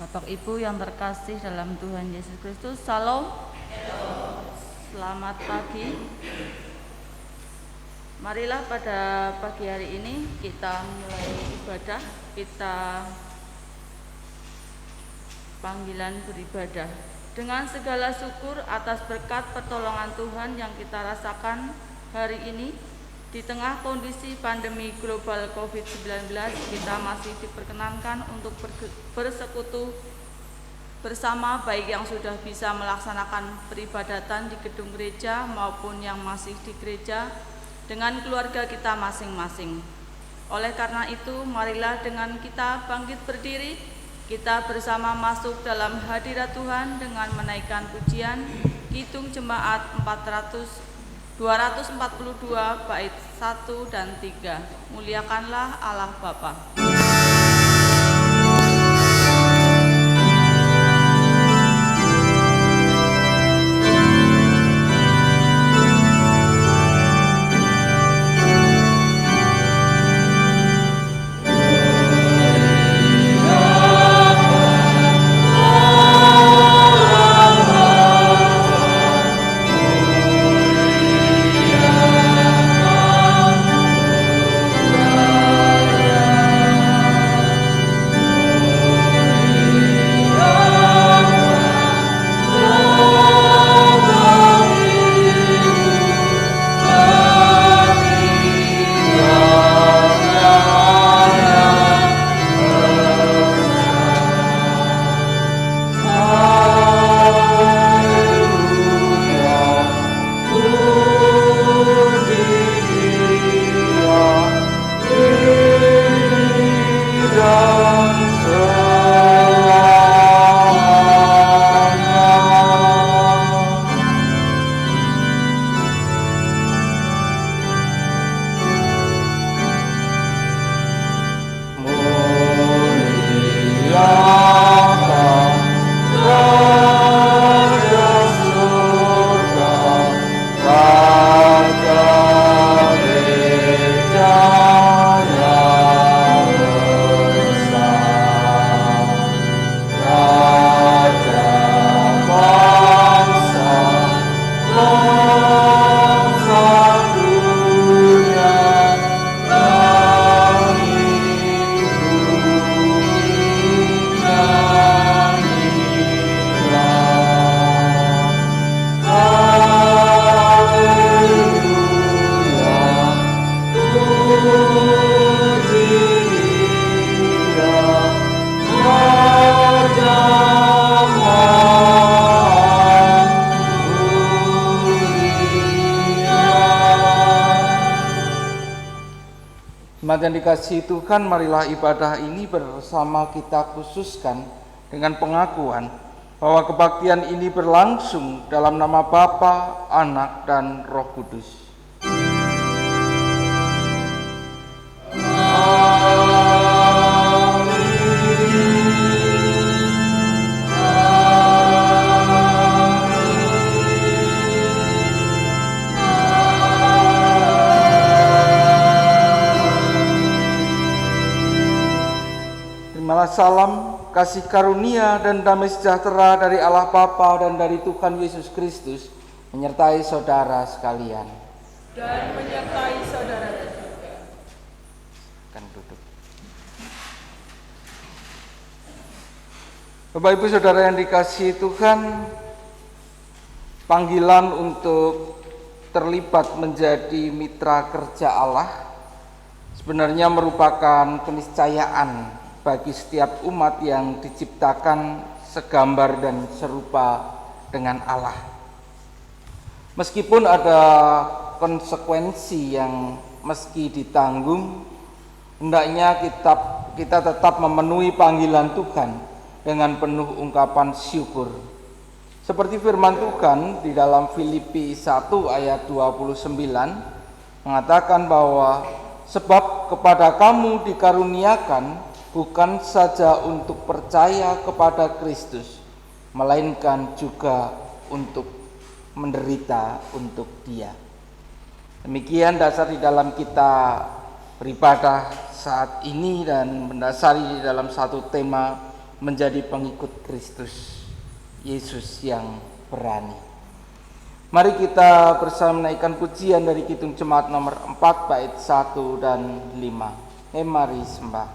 Bapak Ibu yang terkasih dalam Tuhan Yesus Kristus, Salam. Selamat pagi. Marilah pada pagi hari ini kita mulai ibadah, kita panggilan beribadah dengan segala syukur atas berkat pertolongan Tuhan yang kita rasakan hari ini. Di tengah kondisi pandemi global COVID-19, kita masih diperkenankan untuk bersekutu bersama, baik yang sudah bisa melaksanakan peribadatan di gedung gereja maupun yang masih di gereja dengan keluarga kita masing-masing. Oleh karena itu, marilah dengan kita bangkit berdiri, kita bersama masuk dalam hadirat Tuhan dengan menaikkan pujian Kidung Jemaat 242 bait 1 dan 3. Muliakanlah Allah Bapa. Jemaat yang dikasihi Tuhan, marilah ibadah ini bersama kita khususkan dengan pengakuan bahwa kebaktian ini berlangsung dalam nama Bapa, Anak, dan Roh Kudus. Salam, kasih karunia dan damai sejahtera dari Allah Bapa dan dari Tuhan Yesus Kristus menyertai saudara sekalian. Dan menyertai saudara juga. Kan duduk. Bapak Ibu Saudara yang dikasihi Tuhan, panggilan untuk terlibat menjadi mitra kerja Allah sebenarnya merupakan keniscayaan bagi setiap umat yang diciptakan segambar dan serupa dengan Allah. Meskipun ada konsekuensi yang meski ditanggung, hendaknya kita tetap memenuhi panggilan Tuhan dengan penuh ungkapan syukur. Seperti firman Tuhan di dalam Filipi 1 ayat 29 mengatakan bahwa sebab kepada kamu dikaruniakan bukan saja untuk percaya kepada Kristus, melainkan juga untuk menderita untuk Dia. Demikian dasar di dalam kita beribadah saat ini dan mendasari di dalam satu tema menjadi pengikut Kristus Yesus yang berani. Mari kita bersama menaikkan pujian dari Kidung Jemaat nomor 4 bait 1 dan 5. Mari sembah.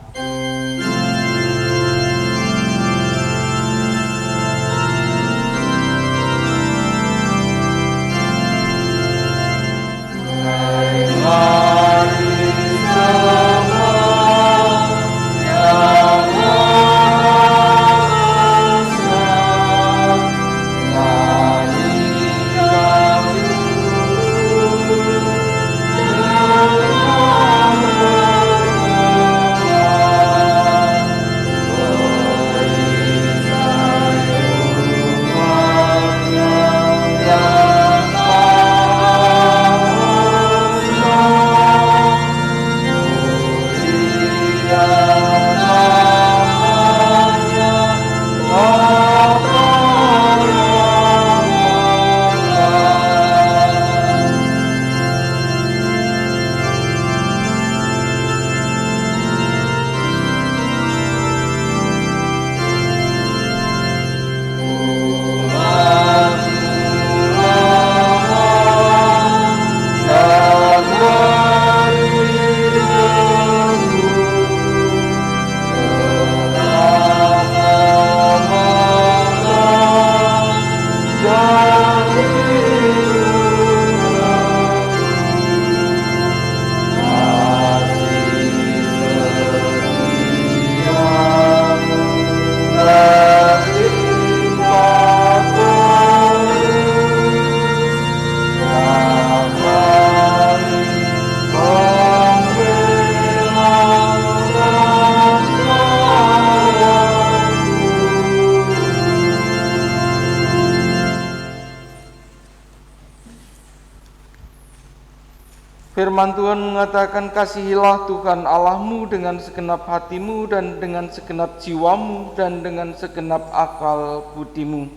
Firman Tuhan mengatakan, kasihilah Tuhan Allahmu dengan segenap hatimu dan dengan segenap jiwamu dan dengan segenap akal budimu.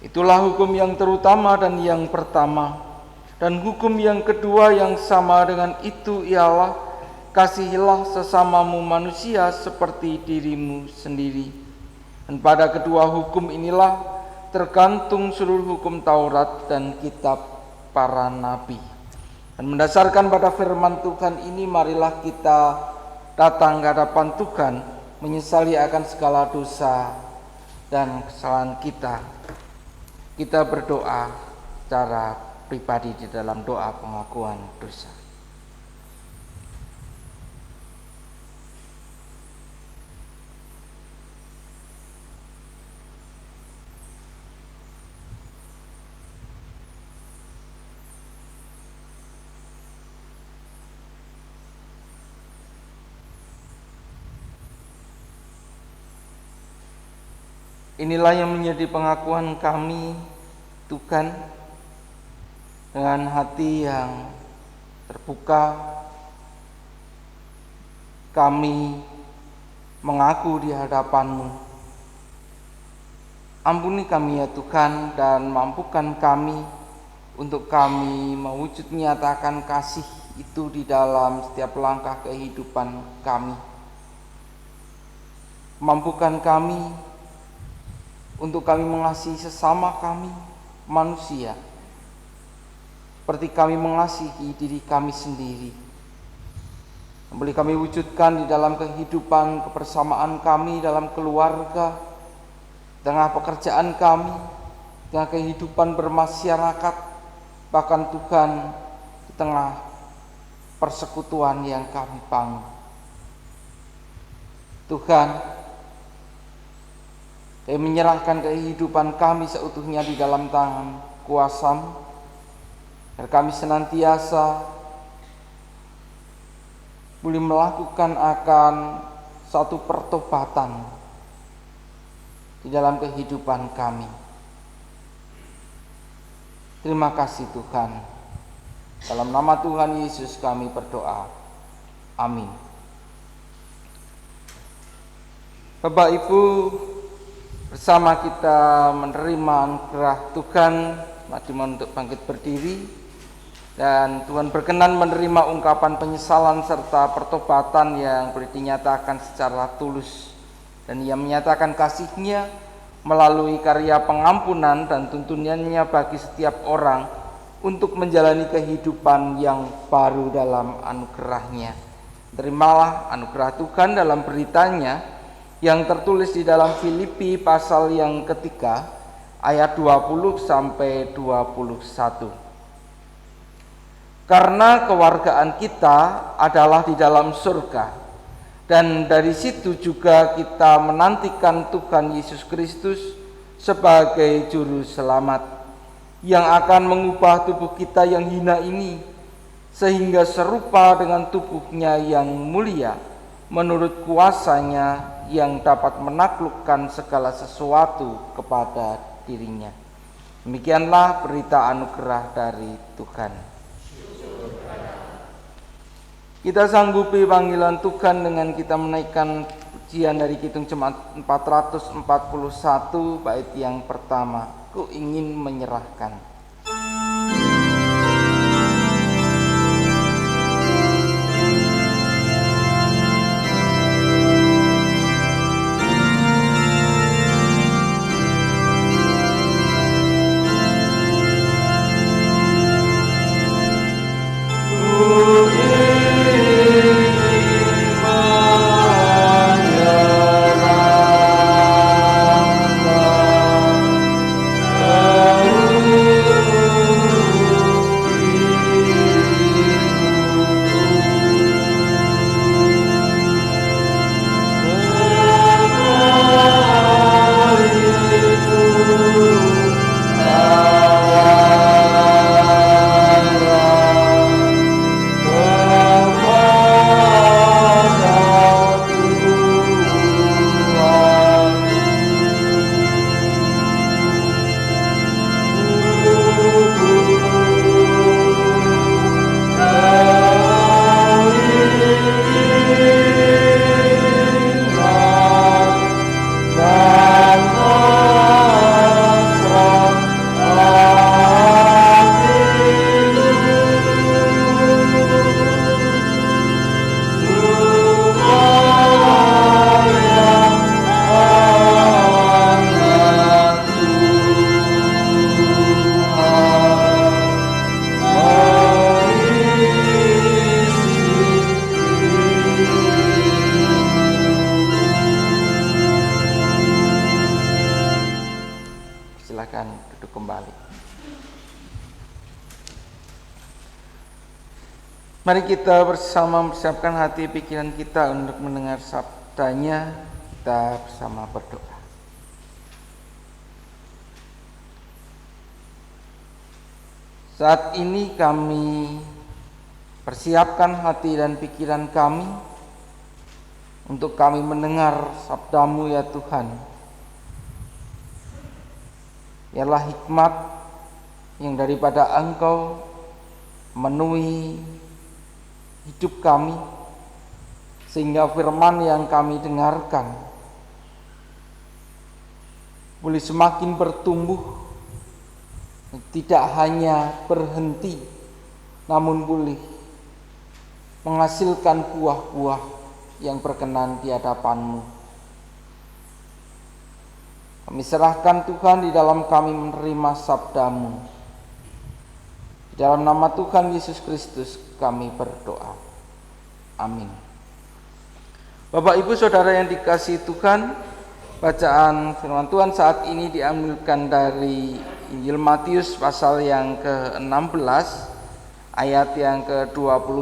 Itulah hukum yang terutama dan yang pertama. Dan hukum yang kedua yang sama dengan itu ialah, kasihilah sesamamu manusia seperti dirimu sendiri. Dan pada kedua hukum inilah tergantung seluruh hukum Taurat dan kitab para nabi. Dan mendasarkan pada firman Tuhan ini, marilah kita datang ke hadapan Tuhan, menyesali akan segala dosa dan kesalahan kita. Kita berdoa secara pribadi di dalam doa pengakuan dosa. Inilah yang menjadi pengakuan kami, Tuhan, dengan hati yang terbuka. Kami mengaku di hadapan-Mu. Ampuni kami ya Tuhan, dan mampukan kami untuk kami mewujud nyatakan kasih itu di dalam setiap langkah kehidupan kami. Mampukan kami untuk kami mengasihi sesama kami, manusia, seperti kami mengasihi diri kami sendiri. Boleh kami wujudkan di dalam kehidupan kebersamaan kami dalam keluarga, tengah pekerjaan kami, tengah kehidupan bermasyarakat, bahkan Tuhan di tengah persekutuan yang kami bangun. Tuhan, kami menyerahkan kehidupan kami seutuhnya di dalam tangan kuasa-Mu, agar kami senantiasa boleh melakukan akan satu pertobatan di dalam kehidupan kami. Terima kasih Tuhan. Dalam nama Tuhan Yesus kami berdoa. Amin. Bapak Ibu, bersama kita menerima anugerah Tuhan, mari untuk bangkit berdiri, dan Tuhan berkenan menerima ungkapan penyesalan serta pertobatan yang boleh dinyatakan secara tulus dan Ia menyatakan kasih-Nya melalui karya pengampunan dan tuntunannya bagi setiap orang untuk menjalani kehidupan yang baru dalam anugerah-Nya. Terimalah anugerah Tuhan dalam beritanya yang tertulis di dalam Filipi pasal yang ketiga ayat 20 sampai 21. Karena kewargaan kita adalah di dalam surga, dan dari situ juga kita menantikan Tuhan Yesus Kristus sebagai juru selamat yang akan mengubah tubuh kita yang hina ini sehingga serupa dengan tubuhnya yang mulia menurut kuasa-Nya yang dapat menaklukkan segala sesuatu kepada dirinya. Demikianlah berita anugerah dari Tuhan. Kita sanggupi panggilan Tuhan dengan kita menaikkan pujian dari Kidung Jemaat 441 bait yang pertama. Ku ingin menyerahkan. Silakan duduk kembali. Mari kita bersama mempersiapkan hati pikiran kita untuk mendengar sabdanya. Kita bersama berdoa. Saat ini kami persiapkan hati dan pikiran kami untuk kami mendengar sabdamu ya Tuhan. Ialah hikmat yang daripada Engkau memenuhi hidup kami, sehingga firman yang kami dengarkan boleh semakin bertumbuh, tidak hanya berhenti, namun boleh menghasilkan buah-buah yang berkenan di hadapan-Mu. Kami serahkan Tuhan di dalam kami menerima sabda-Mu. Di dalam nama Tuhan Yesus Kristus kami berdoa. Amin. Bapak Ibu Saudara yang dikasihi Tuhan, bacaan firman Tuhan saat ini diambilkan dari Injil Matius pasal yang ke-16 ayat yang ke-21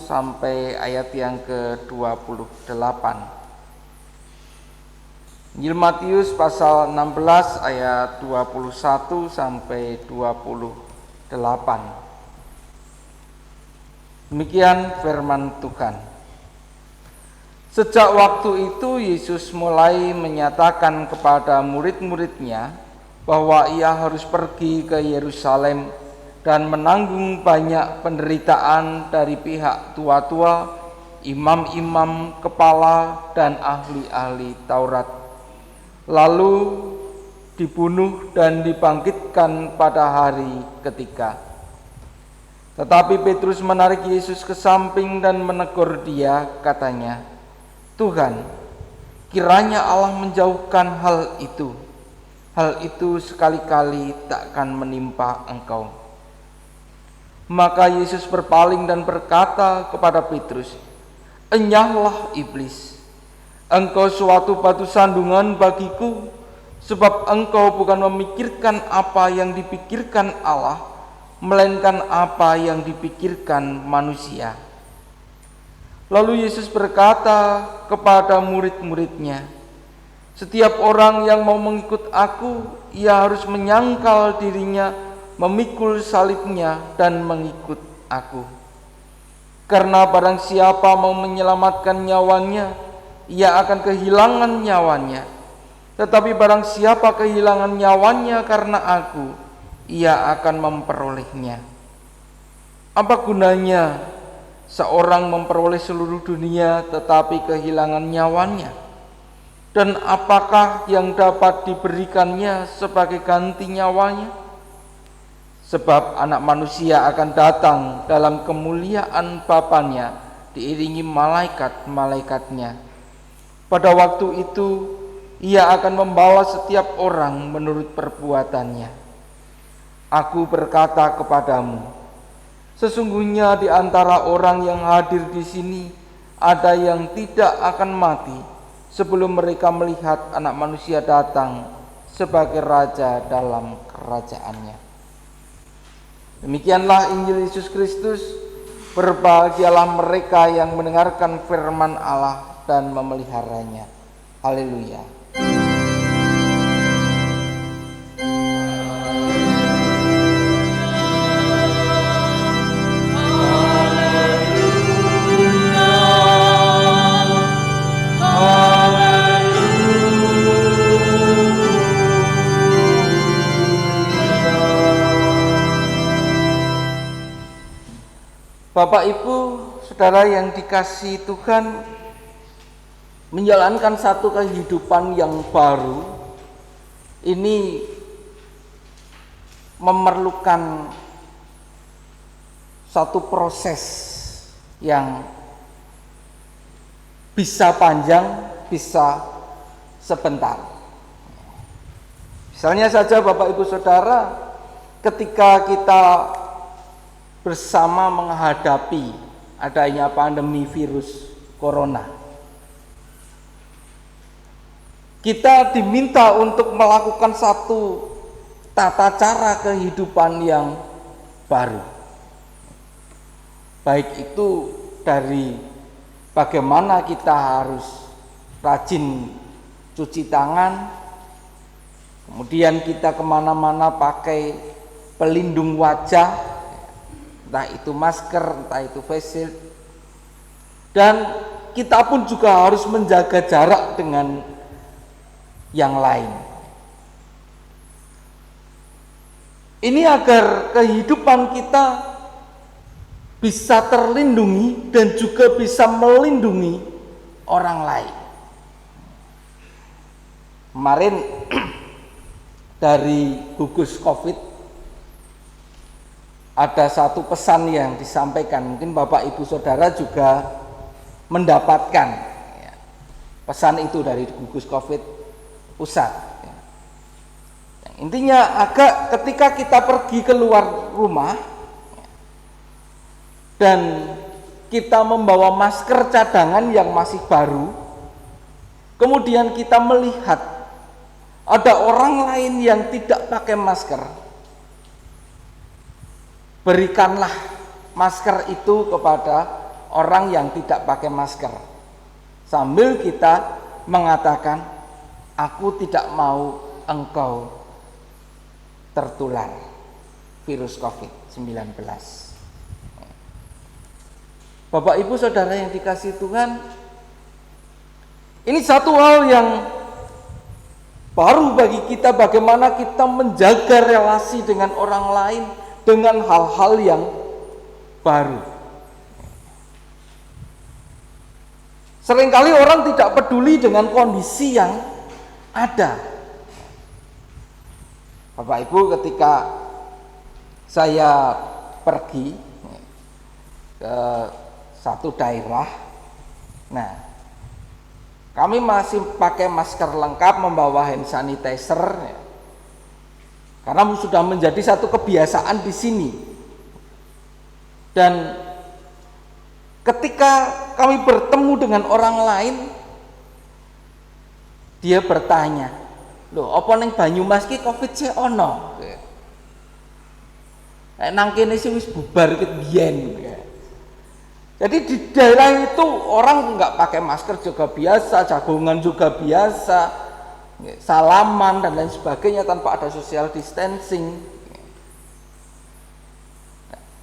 sampai ayat yang ke-28. Injil Matius pasal 16 ayat 21 sampai 28. Demikian firman Tuhan. Sejak waktu itu Yesus mulai menyatakan kepada murid-muridnya bahwa Ia harus pergi ke Yerusalem dan menanggung banyak penderitaan dari pihak tua-tua, imam-imam kepala dan ahli-ahli Taurat, lalu dibunuh dan dibangkitkan pada hari ketiga. Tetapi Petrus menarik Yesus ke samping dan menegur Dia, katanya, "Tuhan, kiranya Allah menjauhkan hal itu sekali-kali takkan menimpa engkau. Maka Yesus berpaling dan berkata kepada Petrus, "Enyahlah iblis, engkau suatu batu sandungan bagiku, sebab engkau bukan memikirkan apa yang dipikirkan Allah, melainkan apa yang dipikirkan manusia." Lalu Yesus berkata kepada murid-muridnya, "Setiap orang yang mau mengikut aku, ia harus menyangkal dirinya, memikul salibnya dan mengikut aku. Karena barang siapa mau menyelamatkan nyawanya, ia akan kehilangan nyawanya. Tetapi barang siapa kehilangan nyawanya karena aku, ia akan memperolehnya. Apa gunanya seorang memperoleh seluruh dunia tetapi kehilangan nyawanya? Dan apakah yang dapat diberikannya sebagai ganti nyawanya? Sebab anak manusia akan datang dalam kemuliaan Bapanya diiringi malaikat-malaikatnya. Pada waktu itu ia akan membawa setiap orang menurut perbuatannya. Aku berkata kepadamu, sesungguhnya di antara orang yang hadir di sini ada yang tidak akan mati sebelum mereka melihat Anak Manusia datang sebagai Raja dalam kerajaannya." Demikianlah Injil Yesus Kristus. Berbahagialah mereka yang mendengarkan firman Allah dan memeliharanya. Haleluya. Bapak, Ibu, Saudara yang dikasihi Tuhan, menjalankan satu kehidupan yang baru ini memerlukan satu proses yang bisa panjang, bisa sebentar. Misalnya saja Bapak Ibu Saudara, ketika kita bersama menghadapi adanya pandemi virus corona, kita diminta untuk melakukan satu tata cara kehidupan yang baru. Baik itu dari bagaimana kita harus rajin cuci tangan, kemudian kita kemana-mana pakai pelindung wajah, entah itu masker, entah itu face shield, dan kita pun juga harus menjaga jarak dengan yang lain. Ini agar kehidupan kita bisa terlindungi dan juga bisa melindungi orang lain. Kemarin dari gugus COVID ada satu pesan yang disampaikan, mungkin Bapak Ibu Saudara juga mendapatkan pesan itu dari gugus COVID pusat. Intinya ketika kita pergi keluar rumah dan kita membawa masker cadangan yang masih baru, kemudian kita melihat ada orang lain yang tidak pakai masker, berikanlah masker itu kepada orang yang tidak pakai masker, sambil kita mengatakan, aku tidak mau engkau tertular virus COVID-19. Bapak Ibu Saudara yang dikasihi Tuhan, ini satu hal yang baru bagi kita, bagaimana kita menjaga relasi dengan orang lain dengan hal-hal yang baru. Seringkali orang tidak peduli dengan kondisi yang ada. Bapak Ibu, ketika saya pergi ke satu daerah, nah Kami masih pakai masker lengkap, membawa hand sanitizer, ya. Karena sudah menjadi satu kebiasaan di sini. Dan ketika kami bertemu dengan orang lain, dia bertanya, "Loh, apa ning Banyumas ki Covid sih ono?" Nang kene sih wis bubar ket biyen. Jadi di daerah itu orang nggak pakai masker juga biasa, jagongan juga biasa, salaman dan lain sebagainya tanpa ada social distancing.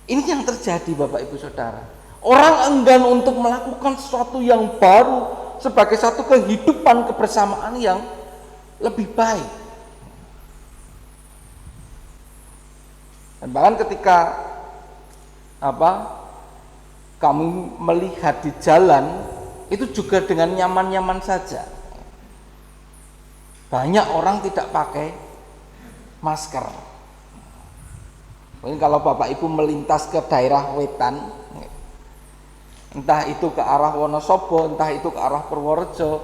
Ini yang terjadi Bapak Ibu Saudara. Orang enggan untuk melakukan sesuatu yang baru sebagai satu kehidupan kebersamaan yang lebih baik. Dan bahkan ketika kami melihat di jalan itu juga dengan nyaman-nyaman saja. Banyak orang tidak pakai masker. Mungkin kalau Bapak Ibu melintas ke daerah wetan, entah itu ke arah Wonosobo, entah itu ke arah Purworejo,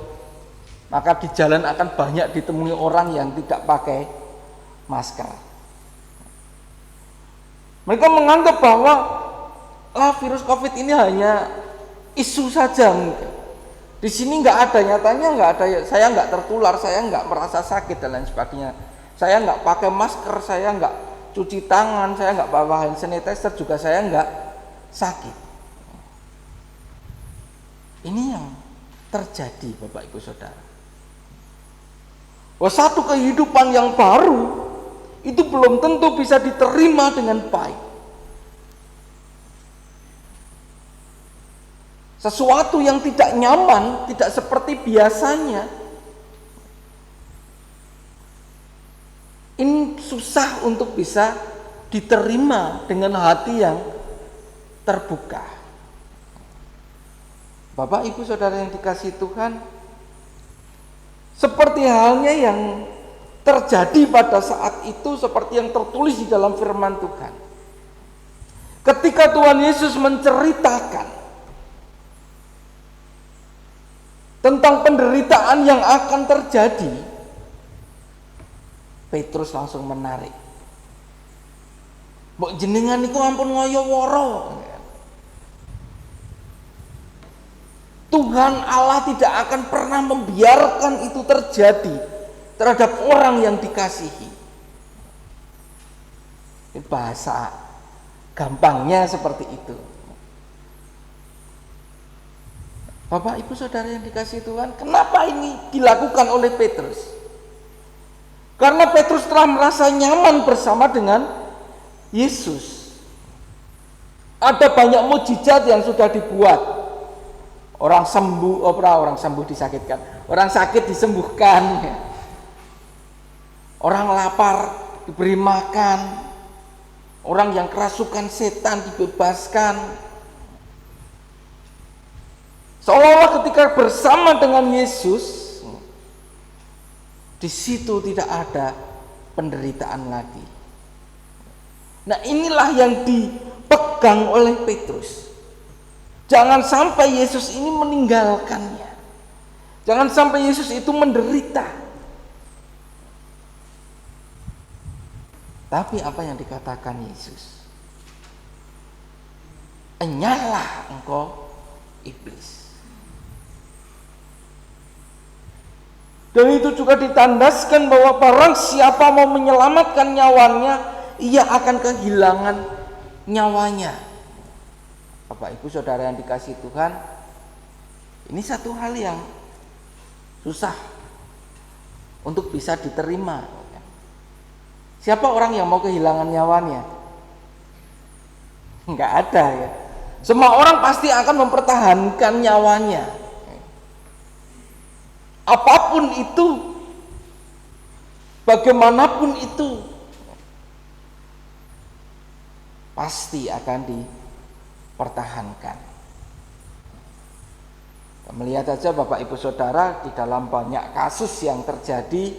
maka di jalan akan banyak ditemui orang yang tidak pakai masker. Mereka menganggap bahwa virus COVID ini hanya isu saja. Di sini nggak ada, nyatanya nggak ada. Saya nggak tertular, saya nggak merasa sakit dan lain sebagainya. Saya nggak pakai masker, saya nggak cuci tangan, saya nggak bawa hand sanitizer, juga saya nggak sakit. Ini yang terjadi Bapak Ibu Saudara. Bahwa satu kehidupan yang baru itu belum tentu bisa diterima dengan baik. Sesuatu yang tidak nyaman, tidak seperti biasanya, ini susah untuk bisa diterima dengan hati yang terbuka. Bapak Ibu Saudara yang dikasihi Tuhan, seperti halnya yang terjadi pada saat itu, seperti yang tertulis di dalam firman Tuhan. Ketika Tuhan Yesus menceritakan tentang penderitaan yang akan terjadi, Petrus langsung menarik. Mbok jenengan niku ampun ngoyo woro. Tuhan Allah tidak akan pernah membiarkan itu terjadi terhadap orang yang dikasihi. Bahasa gampangnya seperti itu. Bapak Ibu Saudara yang dikasihi Tuhan, kenapa ini dilakukan oleh Petrus? Karena Petrus telah merasa nyaman bersama dengan Yesus. Ada banyak mukjizat yang sudah dibuat. Orang sembuh disakitkan. Orang sakit disembuhkan. Orang lapar diberi makan. Orang yang kerasukan setan dibebaskan. Seolah-olah ketika bersama dengan Yesus, di situ tidak ada penderitaan lagi. Nah, inilah yang dipegang oleh Petrus. Jangan sampai Yesus ini meninggalkannya. Jangan sampai Yesus itu menderita. Tapi apa yang dikatakan Yesus? Enyahlah engkau iblis. Dan itu juga ditandaskan bahwa barang siapa mau menyelamatkan nyawanya, ia akan kehilangan nyawanya. Bapak Ibu Saudara yang dikasihi Tuhan, ini satu hal yang susah untuk bisa diterima. Siapa orang yang mau kehilangan nyawanya? Enggak ada ya. Semua orang pasti akan mempertahankan nyawanya. Apapun itu, bagaimanapun itu, pasti akan dipertahankan. Kita melihat saja Bapak Ibu Saudara, di dalam banyak kasus yang terjadi,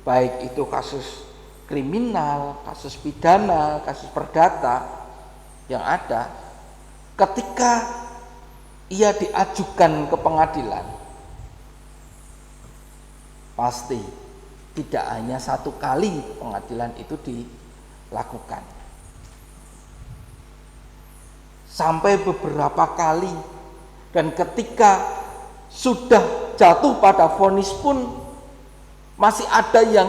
baik itu kasus kriminal, kasus pidana, kasus perdata yang ada, ketika ia diajukan ke pengadilan, pasti tidak hanya satu kali pengadilan itu dilakukan. Sampai beberapa kali, dan ketika sudah jatuh pada vonis pun masih ada yang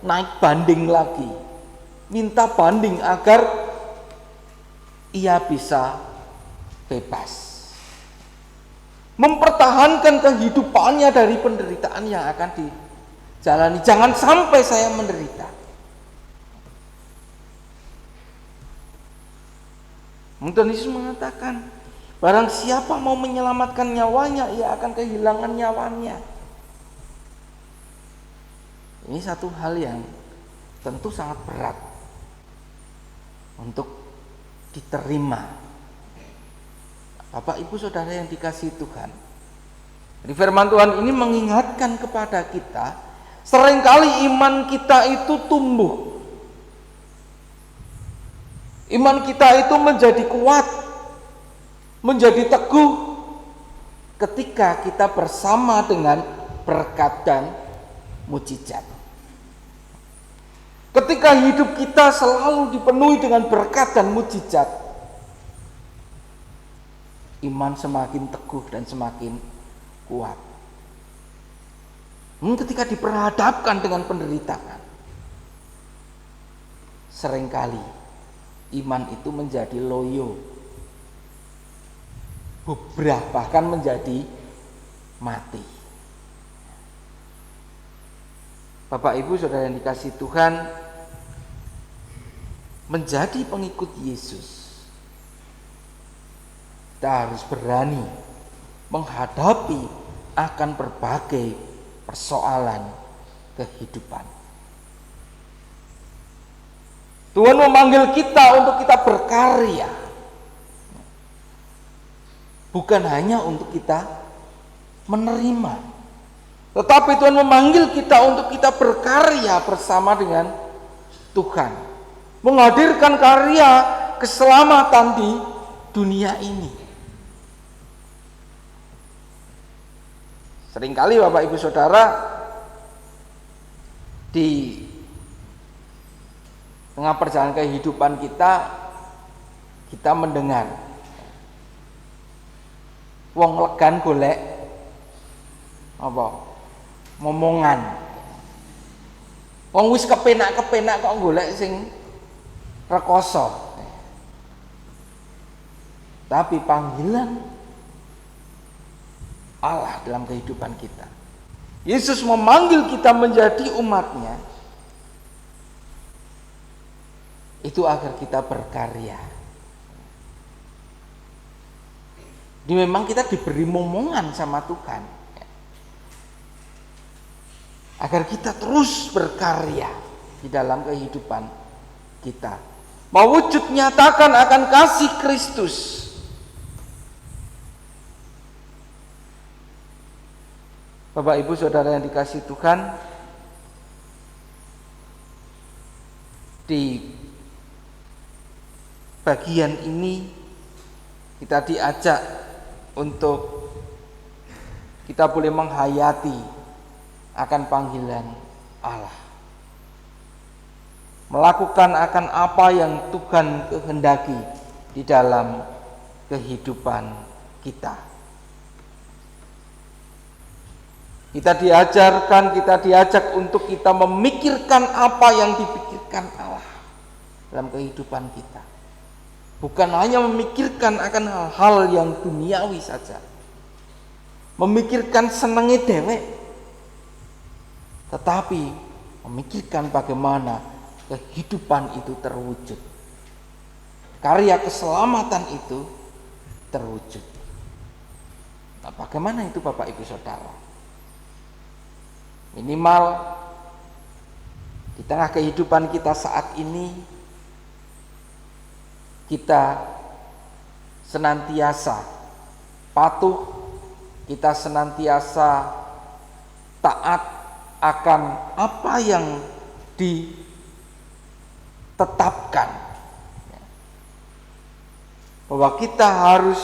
naik banding lagi, minta banding agar ia bisa bebas, mempertahankan kehidupannya dari penderitaan yang akan dijalani. Jangan sampai saya menderita. Tuhan Yesus mengatakan, barang siapa mau menyelamatkan nyawanya, ia akan kehilangan nyawanya. Ini satu hal yang tentu sangat berat untuk diterima. Bapak, Ibu, Saudara yang dikasihi Tuhan, di firman Tuhan ini mengingatkan kepada kita, seringkali iman kita itu tumbuh. Iman kita itu menjadi kuat, menjadi teguh ketika kita bersama dengan berkat dan mujizat. Ketika hidup kita selalu dipenuhi dengan berkat dan mujizat, iman semakin teguh dan semakin kuat. Ketika diperhadapkan dengan penderitaan, seringkali iman itu menjadi loyo, bubrah, bahkan menjadi mati. Bapak, Ibu, Saudara yang dikasihi Tuhan, menjadi pengikut Yesus, kita harus berani menghadapi akan berbagai persoalan kehidupan. Tuhan memanggil kita untuk kita berkarya, bukan hanya untuk kita menerima, tetapi Tuhan memanggil kita untuk kita berkarya bersama dengan Tuhan, menghadirkan karya keselamatan di dunia ini. Seringkali Bapak, Ibu, Saudara, di tengah perjalanan kehidupan kita mendengar wong legan golek apa momongan, wong wis kepenak kok golek sing rekoso. Tapi panggilan Allah dalam kehidupan kita, Yesus memanggil kita menjadi umatnya, itu agar kita berkarya. Memang kita diberi momongan sama Tuhan, agar kita terus berkarya di dalam kehidupan kita, mewujud nyatakan akan kasih Kristus. Bapak, Ibu, Saudara yang dikasihi Tuhan, di bagian ini kita diajak untuk kita boleh menghayati akan panggilan Allah, melakukan akan apa yang Tuhan kehendaki di dalam kehidupan kita. Kita diajarkan, kita diajak untuk kita memikirkan apa yang dipikirkan Allah dalam kehidupan kita. Bukan hanya memikirkan akan hal-hal yang duniawi saja, memikirkan senengnya dewek, tetapi memikirkan bagaimana kehidupan itu terwujud, karya keselamatan itu terwujud. Nah, bagaimana itu Bapak, Ibu, Saudara? Minimal di tengah kehidupan kita saat ini, kita senantiasa patuh, kita senantiasa taat akan apa yang ditetapkan, bahwa kita harus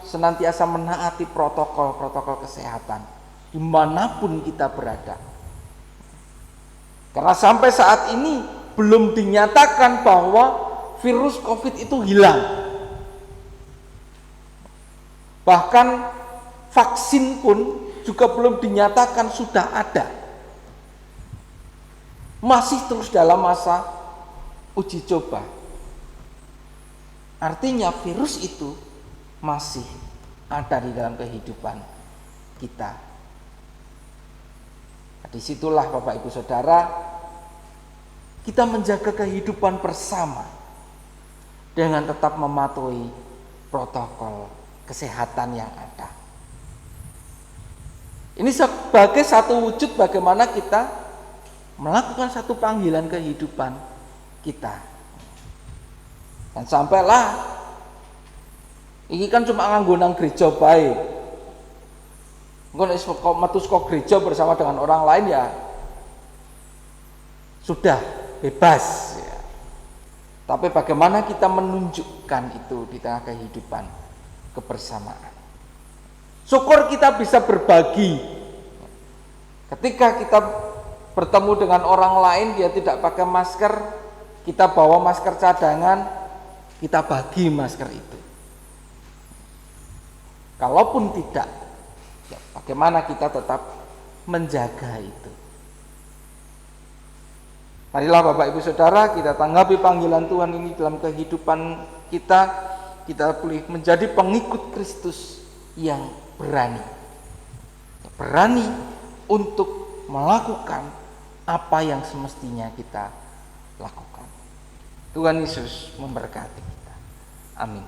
senantiasa menaati protokol-protokol kesehatan dimanapun kita berada. Karena sampai saat ini belum dinyatakan bahwa virus COVID itu hilang. Bahkan vaksin pun juga belum dinyatakan sudah ada. Masih terus dalam masa uji coba. Artinya virus itu masih ada di dalam kehidupan kita. Disitulah Bapak Ibu Saudara, kita menjaga kehidupan bersama dengan tetap mematuhi protokol kesehatan yang ada. Ini sebagai satu wujud bagaimana kita melakukan satu panggilan kehidupan kita. Dan sampailah, ini kan cuma nganggo nang gereja bae. Engko metu saka gereja bersama dengan orang lain ya sudah bebas ya. Tapi bagaimana kita menunjukkan itu di tengah kehidupan kebersamaan. Syukur kita bisa berbagi. Ketika kita bertemu dengan orang lain dia tidak pakai masker, kita bawa masker cadangan, kita bagi masker itu. Kalaupun tidak, ya, bagaimana kita tetap menjaga itu. Marilah Bapak Ibu Saudara, kita tanggapi panggilan Tuhan ini dalam kehidupan kita. Kita boleh menjadi pengikut Kristus yang berani. Berani untuk melakukan apa yang semestinya kita lakukan. Tuhan Yesus memberkati kita. Amin.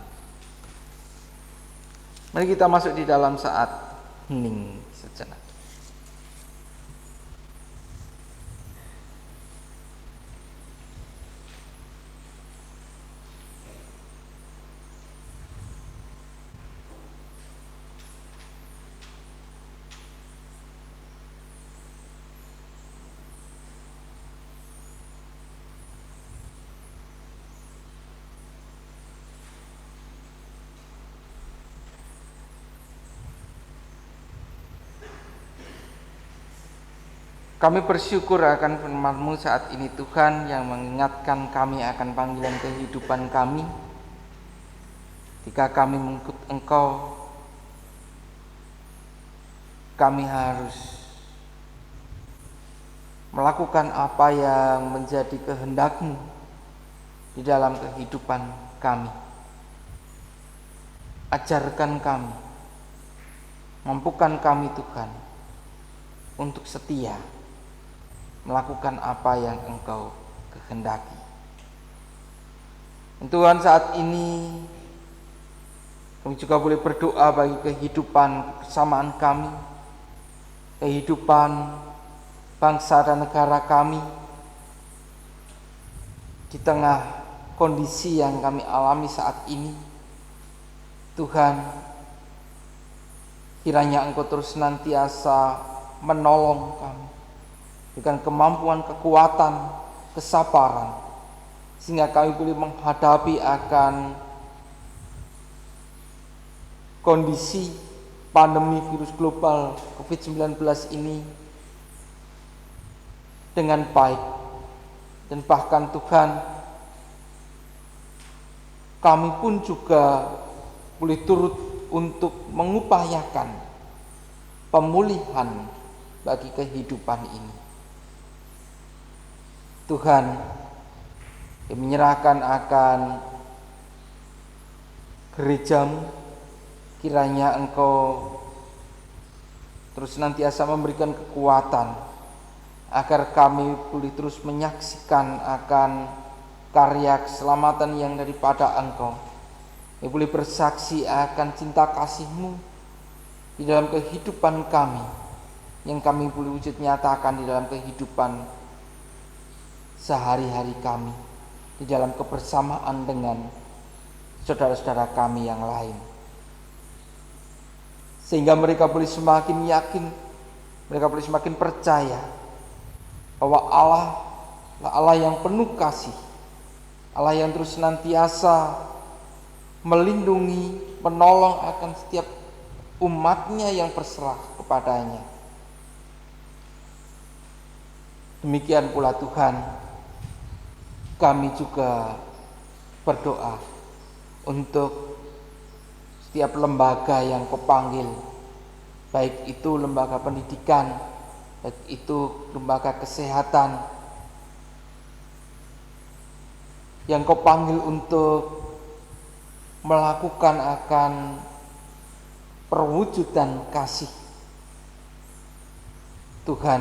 Mari kita masuk di dalam saat hening sejenak. Kami bersyukur akan firman-Mu saat ini Tuhan, yang mengingatkan kami akan panggilan kehidupan kami. Jika kami mengikut Engkau, kami harus melakukan apa yang menjadi kehendak-Mu di dalam kehidupan kami. Ajarkan kami, mampukan kami Tuhan untuk setia melakukan apa yang Engkau kehendaki. Dan Tuhan, saat ini kami juga boleh berdoa bagi kehidupan kebersamaan kami, kehidupan bangsa dan negara kami di tengah kondisi yang kami alami saat ini. Tuhan, kiranya Engkau terus senantiasa menolong kami dengan kemampuan, kekuatan, kesabaran, sehingga kami boleh menghadapi akan kondisi pandemi virus global COVID-19 ini dengan baik. Dan bahkan Tuhan, kami pun juga boleh turut untuk mengupayakan pemulihan bagi kehidupan ini. Tuhan, yang menyerahkan akan gereja-Mu, kiranya Engkau terus senantiasa memberikan kekuatan agar kami boleh terus menyaksikan akan karya keselamatan yang daripada Engkau, yang boleh bersaksi akan cinta kasih-Mu di dalam kehidupan kami, yang kami boleh wujud nyatakan di dalam kehidupan sehari-hari kami, di dalam kebersamaan dengan saudara-saudara kami yang lain, sehingga mereka boleh semakin yakin, mereka boleh semakin percaya bahwa Allah adalah Allah yang penuh kasih, Allah yang terus senantiasa melindungi, menolong akan setiap umatnya yang berserah kepadanya. Demikian pula Tuhan, kami juga berdoa untuk setiap lembaga yang Kau panggil, baik itu lembaga pendidikan, baik itu lembaga kesehatan, yang Kau panggil untuk melakukan akan perwujudan kasih. Tuhan,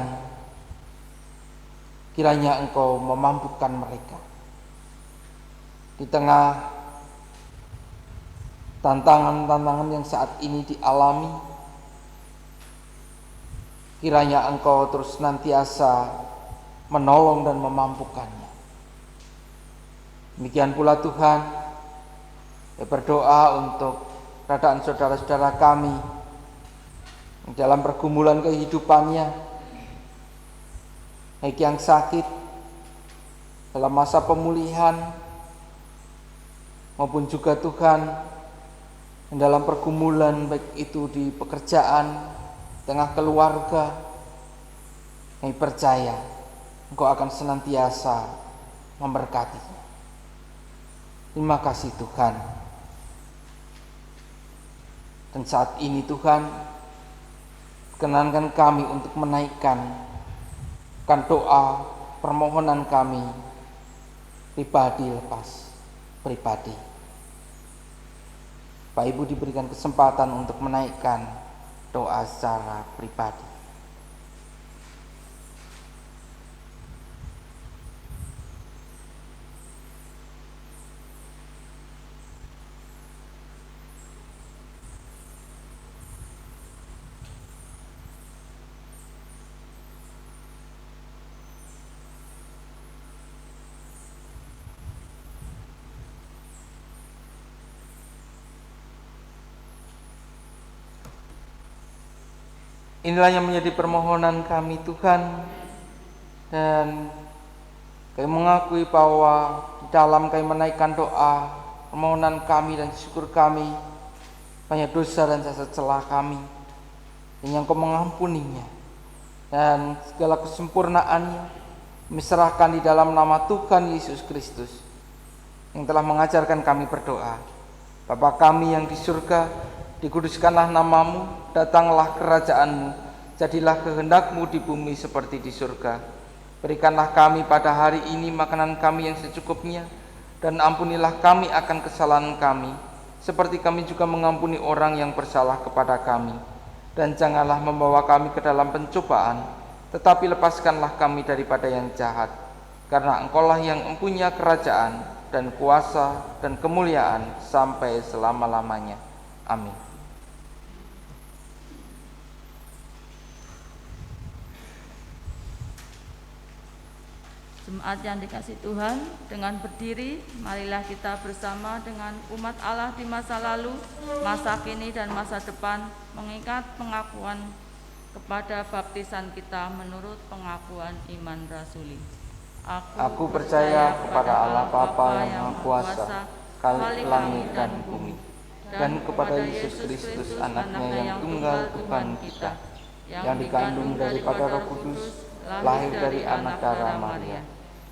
kiranya Engkau memampukan mereka di tengah tantangan-tantangan yang saat ini dialami. Kiranya Engkau terus senantiasa menolong dan memampukannya. Demikian pula Tuhan, saya berdoa untuk keadaan saudara-saudara kami dalam pergumulan kehidupannya, baik yang sakit dalam masa pemulihan, maupun juga Tuhan dalam pergumulan baik itu di pekerjaan, tengah keluarga. Kami percaya Engkau akan senantiasa memberkatinya. Terima kasih Tuhan. Dan saat ini Tuhan, kenankan kami untuk menaikkan doa permohonan kami pribadi lepas pribadi. Pak Ibu diberikan kesempatan untuk menaikkan doa secara pribadi. Inilah yang menjadi permohonan kami Tuhan, dan kami mengakui bahwa di dalam kami menaikkan doa permohonan kami dan syukur kami, banyak dosa dan cacat celah kami, dan yang Kau mengampuninya, dan segala kesempurnaannya diserahkan di dalam nama Tuhan Yesus Kristus yang telah mengajarkan kami berdoa. Bapa kami yang di surga, dikuduskanlah namamu, datanglah kerajaan-Mu, jadilah kehendak-Mu di bumi seperti di surga. Berikanlah kami pada hari ini makanan kami yang secukupnya, dan ampunilah kami akan kesalahan kami, seperti kami juga mengampuni orang yang bersalah kepada kami. Dan janganlah membawa kami ke dalam pencobaan, tetapi lepaskanlah kami daripada yang jahat. Karena Engkau-lah yang mempunyai kerajaan dan kuasa dan kemuliaan sampai selama-lamanya. Amin. Jemaat yang dikasihi Tuhan, dengan berdiri, marilah kita bersama dengan umat Allah di masa lalu, masa kini, dan masa depan mengingat pengakuan kepada baptisan kita menurut pengakuan iman rasuli. Aku percaya kepada Allah Bapa yang Maha Kuasa, Khalik langit dan bumi, dan kepada Yesus Kristus, Anaknya yang tunggal Tuhan kita, yang dikandung daripada Roh Kudus, lahir dari anak darah Maria,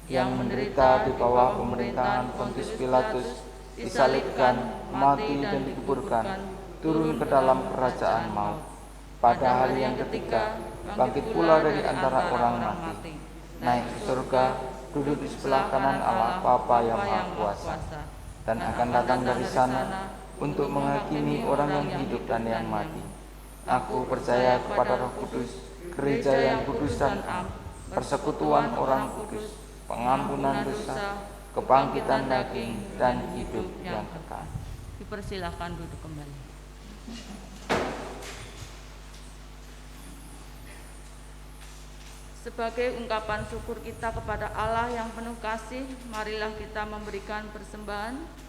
yang menderita di bawah pemerintahan Pontius Pilatus, disalibkan, mati dan dikuburkan, turun ke dalam kerajaan maut. Pada hari yang ketiga, bangkit pula dari antara orang mati, naik ke surga, duduk di sebelah kanan Allah Bapa yang Maha Kuasa, dan akan datang dari sana untuk menghakimi orang yang hidup dan yang mati. Aku percaya kepada Roh Kudus, gereja yang kudus dan am, persekutuan orang kudus, pengampunan dosa, kebangkitan daging, dan hidup yang kekal. Dipersilahkan duduk kembali. Sebagai ungkapan syukur kita kepada Allah yang penuh kasih, marilah kita memberikan persembahan.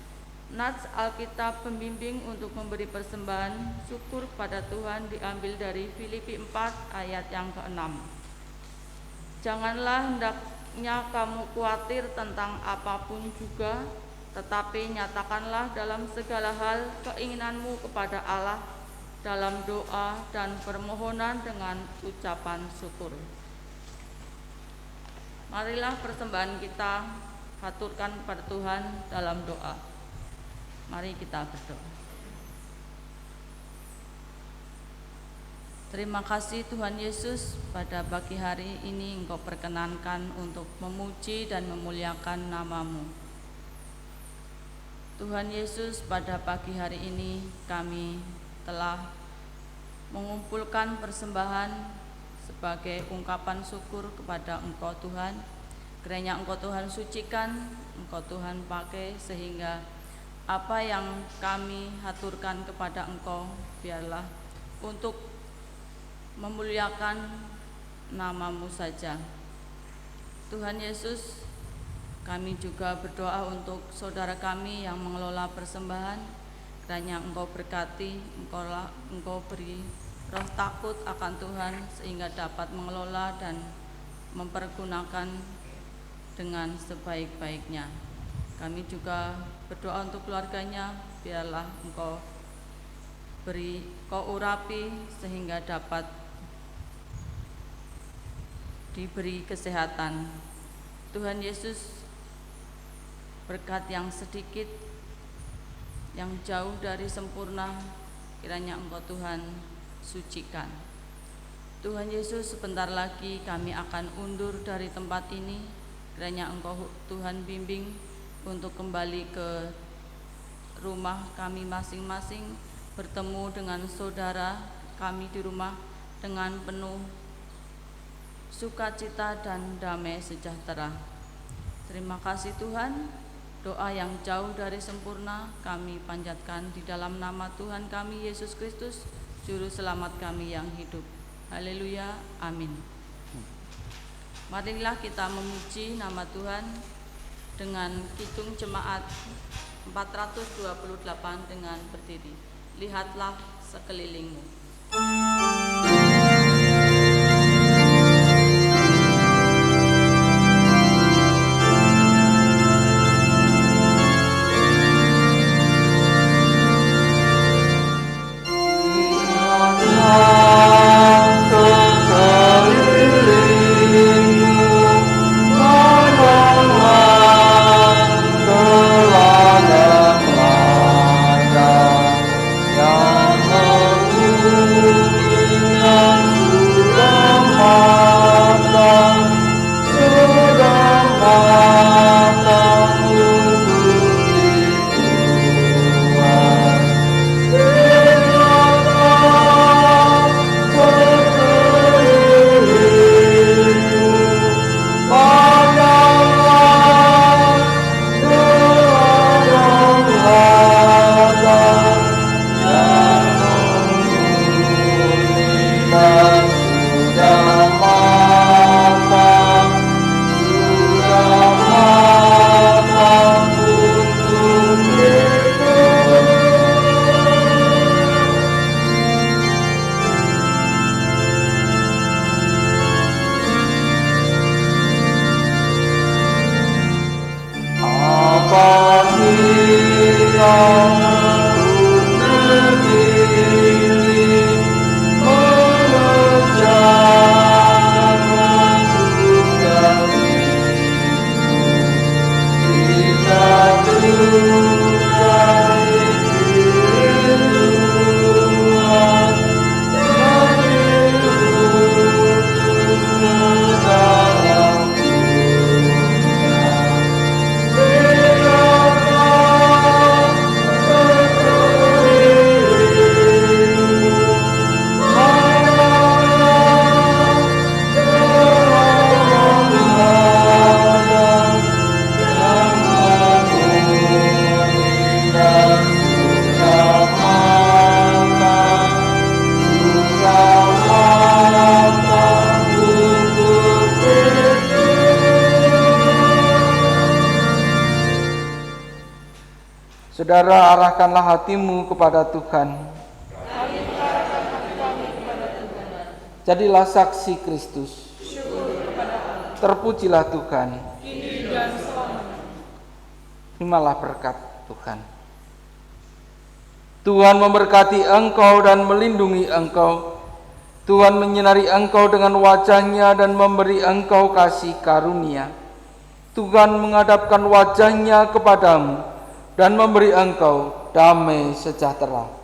Nats Alkitab pembimbing untuk memberi persembahan syukur pada Tuhan diambil dari Filipi 4 ayat yang ke-6. Janganlah hendaknya kamu khawatir tentang apapun juga, tetapi nyatakanlah dalam segala hal keinginanmu kepada Allah dalam doa dan permohonan dengan ucapan syukur. Marilah persembahan kita haturkan kepada Tuhan dalam doa. Mari kita berdoa. Terima kasih Tuhan Yesus, pada pagi hari ini Engkau perkenankan untuk memuji dan memuliakan nama-Mu. Tuhan Yesus, pada pagi hari ini kami telah mengumpulkan persembahan sebagai ungkapan syukur kepada Engkau Tuhan. Kiranya Engkau Tuhan sucikan, Engkau Tuhan pakai sehingga apa yang kami haturkan kepada Engkau biarlah untuk memuliakan nama-Mu saja. Tuhan Yesus, kami juga berdoa untuk saudara kami yang mengelola persembahan. Kiranya Engkau berkati, Engkau beri roh takut akan Tuhan sehingga dapat mengelola dan mempergunakan dengan sebaik-baiknya. Kami juga berdoa untuk keluarganya, biarlah Engkau urapi sehingga dapat diberi kesehatan. Tuhan Yesus, berkat yang sedikit, yang jauh dari sempurna, kiranya Engkau Tuhan sucikan. Tuhan Yesus, sebentar lagi kami akan undur dari tempat ini. Kiranya Engkau Tuhan bimbing untuk kembali ke rumah kami masing-masing, bertemu dengan saudara kami di rumah dengan penuh sukacita dan damai sejahtera. Terima kasih Tuhan. Doa yang jauh dari sempurna kami panjatkan di dalam nama Tuhan kami Yesus Kristus, Juru Selamat kami yang hidup. Haleluya, amin. Marilah kita memuji nama Tuhan dengan kidung jemaat 428 dengan berdiri. Lihatlah sekelilingmu. Saudara, arahkanlah hatimu kepada Tuhan. Jadilah saksi Kristus. Terpujilah Tuhan. Terimalah berkat Tuhan. Tuhan memberkati engkau dan melindungi engkau. Tuhan menyinari engkau dengan wajah-Nya dan memberi engkau kasih karunia. Tuhan menghadapkan wajah-Nya kepadamu dan memberi engkau damai sejahtera.